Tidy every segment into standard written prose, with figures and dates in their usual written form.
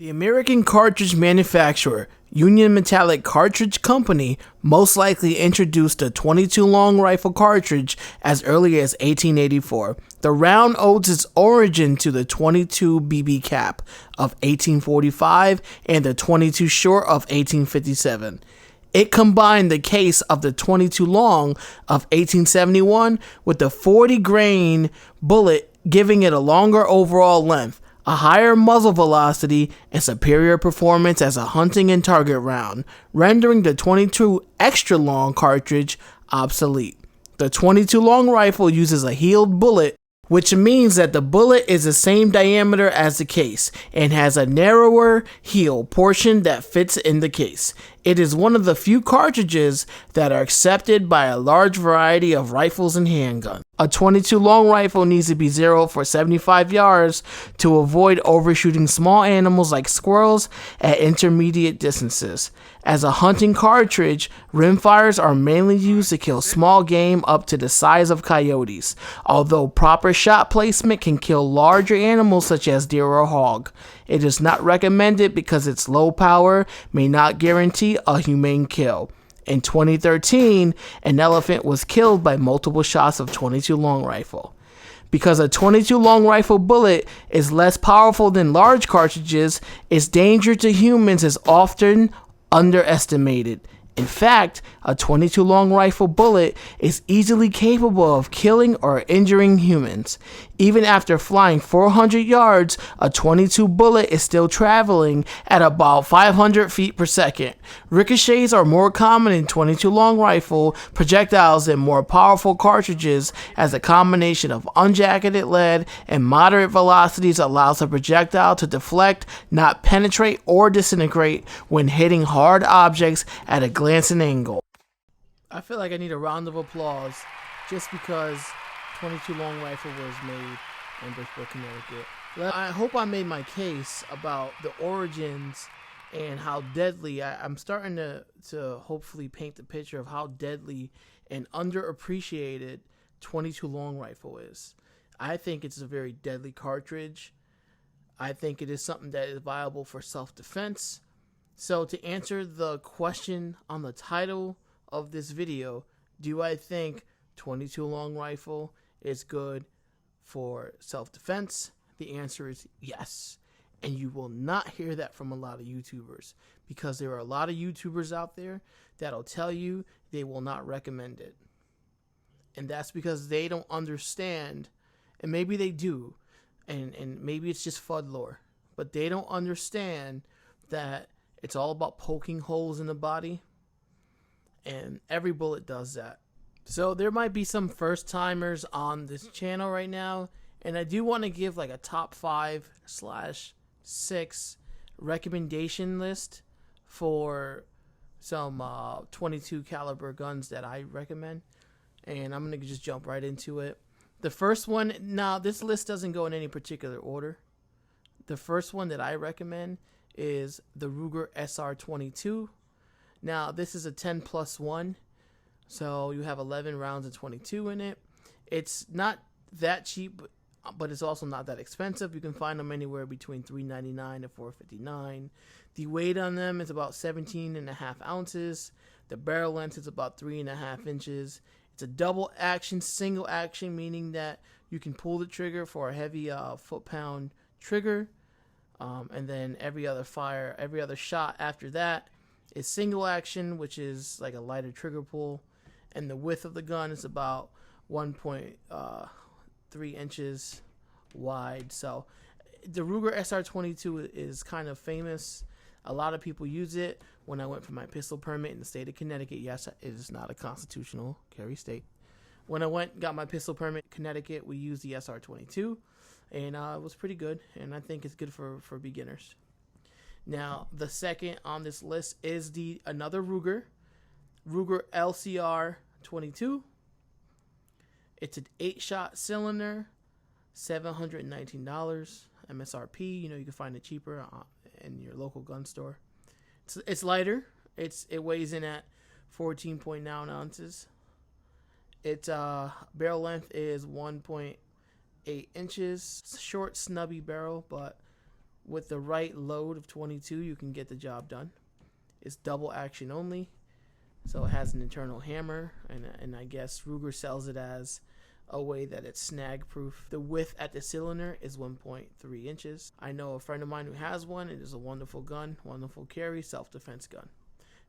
The American cartridge manufacturer, Union Metallic Cartridge Company, most likely introduced the .22 long rifle cartridge as early as 1884. The round owes its origin to the .22 BB cap of 1845 and the .22 short of 1857. It combined the case of the .22 long of 1871 with the 40 grain bullet, giving it a longer overall length, a higher muzzle velocity, and superior performance as a hunting and target round, rendering the .22 extra long cartridge obsolete. The .22 long rifle uses a heeled bullet, which means that the bullet is the same diameter as the case and has a narrower heel portion that fits in the case. It is one of the few cartridges that are accepted by a large variety of rifles and handguns. A .22 long rifle needs to be zeroed for 75 yards to avoid overshooting small animals like squirrels at intermediate distances. As a hunting cartridge, rimfires are mainly used to kill small game up to the size of coyotes, although proper shot placement can kill larger animals such as deer or hog. It is not recommended because its low power may not guarantee a humane kill. In 2013, an elephant was killed by multiple shots of .22 long rifle. Because a .22 long rifle bullet is less powerful than large cartridges, its danger to humans is often underestimated. In fact, a .22 long rifle bullet is easily capable of killing or injuring humans. Even after flying 400 yards, a .22 bullet is still traveling at about 500 feet per second. Ricochets are more common in .22 long rifle projectiles than more powerful cartridges, as a combination of unjacketed lead and moderate velocities allows a projectile to deflect, not penetrate or disintegrate when hitting hard objects at a glancing angle. I feel like I need a round of applause just because .22 long rifle was made in Bridgeport, Connecticut. I hope I made my case about the origins and how deadly. I'm starting to hopefully paint the picture of how deadly and underappreciated .22 long rifle is. I think it's a very deadly cartridge. I think it is something that is viable for self-defense. So to answer the question on the title of this video, do I think .22 long rifle is good for self-defense? The answer is yes. And you will not hear that from a lot of YouTubers, because there are a lot of YouTubers out there that'll tell you they will not recommend it. And that's because they don't understand, and maybe they do, and maybe it's just FUD lore, but they don't understand that it's all about poking holes in the body, and every bullet does that. So there might be some first timers on this channel right now, and I do want to give like a top 5/6 recommendation list for some .22 caliber guns that I recommend, and I'm going to just jump right into it. The first one, now this list doesn't go in any particular order. The first one that I recommend is the Ruger SR22. Now this is a 10+1, so you have 11 rounds of .22 in it. It's not that cheap, but it's also not that expensive. You can find them anywhere between $3.99 to $4.59. The weight on them is about 17.5 ounces. The barrel length is about 3.5 inches. It's a double action, single action, meaning that you can pull the trigger for a heavy foot-pound trigger. And then every other shot after that is single action, which is like a lighter trigger pull. And the width of the gun is about 1.3 inches wide. So the Ruger SR22 is kind of famous. A lot of people use it. When I went for my pistol permit in the state of Connecticut, yes, it is not a constitutional carry state. When I got my pistol permit in Connecticut, we used the SR22. And it was pretty good, and I think it's good for beginners. Now, the second on this list is another Ruger LCR 22. It's an 8-shot cylinder, $719 MSRP. You know, you can find it cheaper in your local gun store. It's lighter. It weighs in at 14.9 ounces. Its barrel length is 1.8 inches. Short, snubby barrel, but with the right load of 22, you can get the job done. It's double action only, so it has an internal hammer, and I guess Ruger sells it as a way that it's snag proof. The width at the cylinder is 1.3 inches. I know a friend of mine who has one. It is a wonderful gun, wonderful carry, self-defense gun.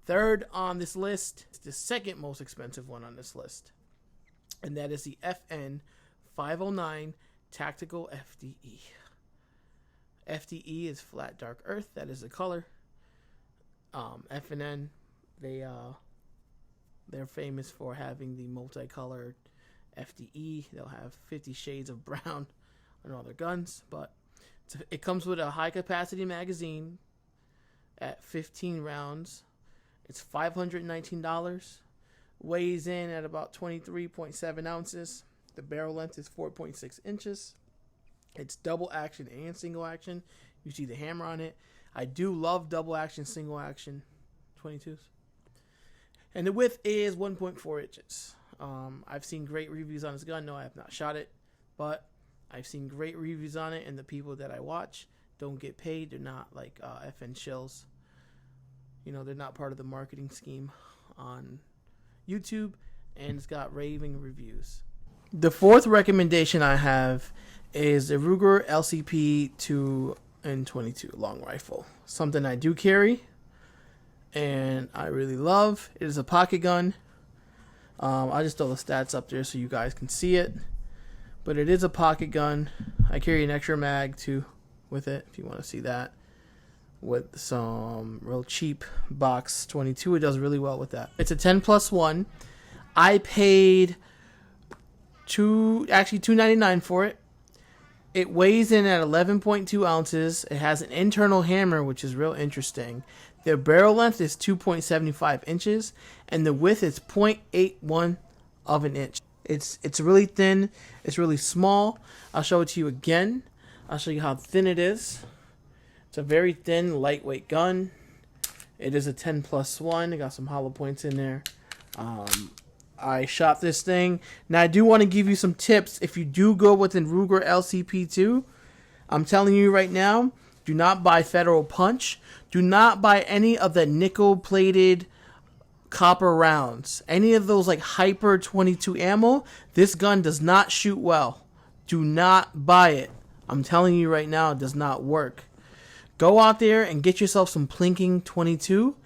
Third on this list is the second most expensive one on this list, and that is the FN 509 Tactical FDE. FDE is flat dark earth. That is the color. FNN, they're famous for having the multicolored FDE. They'll have 50 shades of brown on all their guns, but it comes with a high capacity magazine at 15 rounds. It's $519. Weighs in at about 23.7 ounces. The barrel length is 4.6 inches. It's double action and single action. You see the hammer on it. I do love double action, single action 22s. And the width is 1.4 inches. I've seen great reviews on this gun. No, I have not shot it, but I've seen great reviews on it, and the people that I watch don't get paid. They're not like FN shills. You know, they're not part of the marketing scheme on YouTube, and it's got raving reviews. The fourth recommendation I have is the Ruger LCP 2 and 22 long rifle. Something I do carry, and I really love. It is a pocket gun. I just throw the stats up there so you guys can see it. But it is a pocket gun. I carry an extra mag too with it, if you want to see that. With some real cheap box 22. It does really well with that. It's a 10+1. I paid $2.99 for it. It weighs in at 11.2 ounces. It has an internal hammer, which is real interesting. The barrel length is 2.75 inches, and the width is 0.81 of an inch. It's really thin. It's really small. I'll show it to you again. I'll show you how thin it is. It's a very thin, lightweight gun. It is a 10+1. It got some hollow points in there. I shot this thing. Now, I do want to give you some tips. If you do go with an Ruger LCP2, I'm telling you right now, do not buy Federal Punch. Do not buy any of the nickel-plated copper rounds. Any of those like Hyper 22 ammo. This gun does not shoot well. Do not buy it. I'm telling you right now, it does not work. Go out there and get yourself some plinking 22.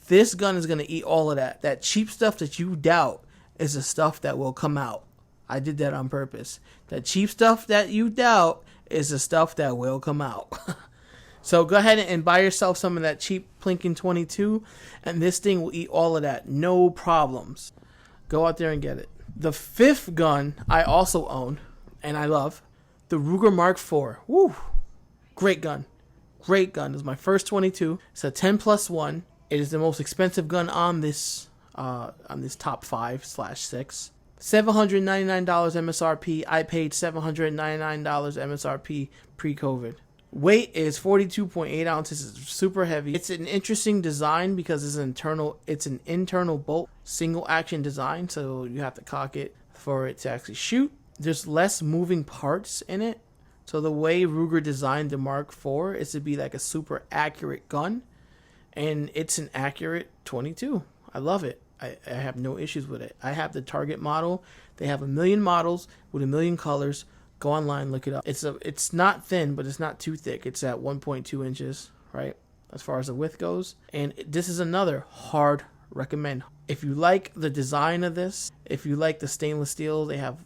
This gun is going to eat all of that. That cheap stuff that you doubt is the stuff that will come out. I did that on purpose. That cheap stuff that you doubt is the stuff that will come out. So go ahead and buy yourself some of that cheap plinking 22, and this thing will eat all of that. No problems. Go out there and get it. The fifth gun I also own, and I love, the Ruger Mark IV. Woo! Great gun. Great gun. It's my first 22. It's a 10+1. It is the most expensive gun on this top 5/6. $799 MSRP. I paid $799 MSRP pre-COVID. Weight is 42.8 ounces. It's super heavy. It's an interesting design because it's an internal bolt, single action design, so you have to cock it for it to actually shoot. There's less moving parts in it. So the way Ruger designed the Mark IV is to be like a super accurate gun, and it's an accurate 22. I love it. I have no issues with it. I have the Target model. They have 1 million models with 1 million colors. Go online, look it up. It's not thin, but it's not too thick. It's at 1.2 inches, right? As far as the width goes. And this is another hard recommend. If you like the design of this, if you like the stainless steel, they have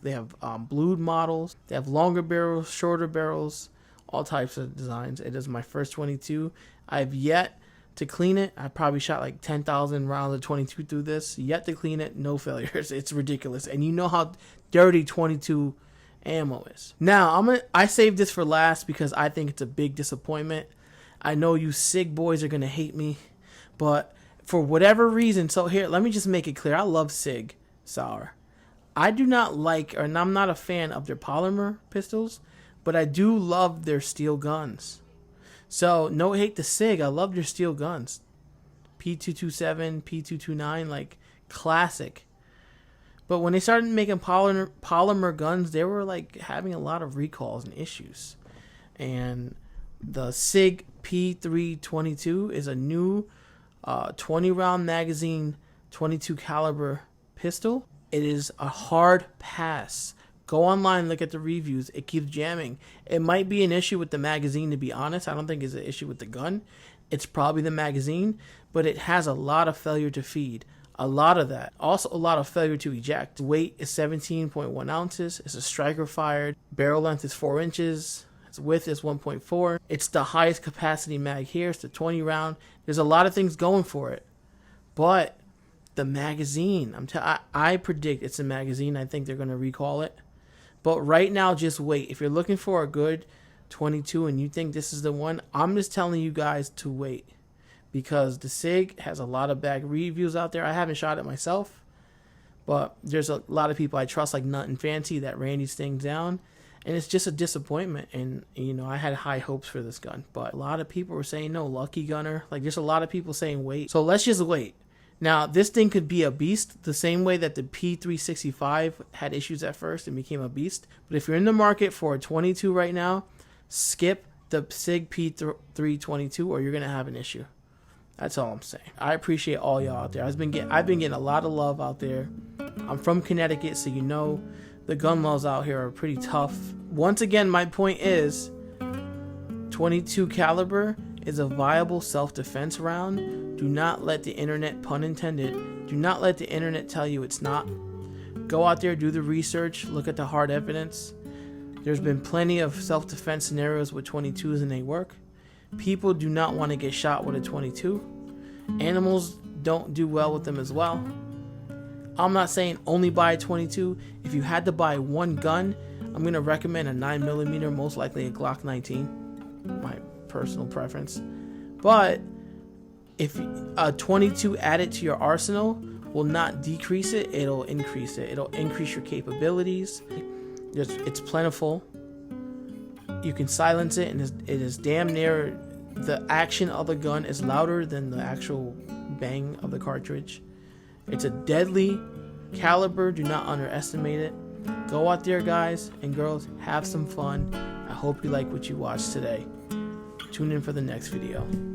blued models. They have longer barrels, shorter barrels, all types of designs. It is my first 22. I've yet to clean it. I probably shot like 10,000 rounds of 22 through this. Yet to clean it, no failures. It's ridiculous. And you know how dirty 22 ammo is. Now, I saved this for last because I think it's a big disappointment. I know you SIG boys are going to hate me, but for whatever reason, so here, let me just make it clear. I love SIG Sauer. I do not like, and I'm not a fan of their polymer pistols, but I do love their steel guns. So, no hate to SIG. I love their steel guns. P227, P229, like classic. But when they started making polymer guns, they were like having a lot of recalls and issues. And The SIG P322 is a new 20 round magazine 22 caliber pistol. It is a hard pass. Go online, look at the reviews. It keeps jamming. It might be an issue with the magazine, to be honest. I don't think it's an issue with the gun. It's probably the magazine, but it has a lot of failure to feed. A lot of that. Also a lot of failure to eject. Weight is 17.1 ounces. It's a striker fired. Barrel length is 4 inches. Its width is 1.4. It's the highest capacity mag here. It's the 20 round. There's a lot of things going for it. But the magazine, I predict it's a magazine. I think they're going to recall it. But right now, just wait. If you're looking for a good 22 and you think this is the one, I'm just telling you guys to wait. Because the SIG has a lot of bad reviews out there. I haven't shot it myself. But there's a lot of people I trust, like Nut and Fancy, that ran these things down. And it's just a disappointment. And, you know, I had high hopes for this gun. But a lot of people were saying, no, Lucky Gunner. Like, there's a lot of people saying wait. So let's just wait. Now, this thing could be a beast the same way that the P365 had issues at first and became a beast. But if you're in the market for a 22 right now, skip the SIG P322 or you're going to have an issue. That's all I'm saying. I appreciate all y'all out there. I've been getting a lot of love out there. I'm from Connecticut, so you know the gun laws out here are pretty tough. Once again, my point is 22 caliber is a viable self-defense round. Do not let the internet, pun intended, do not let the internet tell you it's not. Go out there, do the research, look at the hard evidence. There's been plenty of self-defense scenarios with 22s and they work. People do not want to get shot with a 22. Animals don't do well with them as well. I'm not saying only buy a 22. If you had to buy one gun, I'm going to recommend a 9mm, most likely a Glock 19. My personal preference. But if a 22 added to your arsenal will not decrease it, it'll increase it. It'll increase your capabilities. It's plentiful. You can silence it, and it is damn near, the action of the gun is louder than the actual bang of the cartridge. It's a deadly caliber. Do not underestimate it. Go out there, guys and girls, have some fun. I hope you like what you watched today. Tune in for the next video.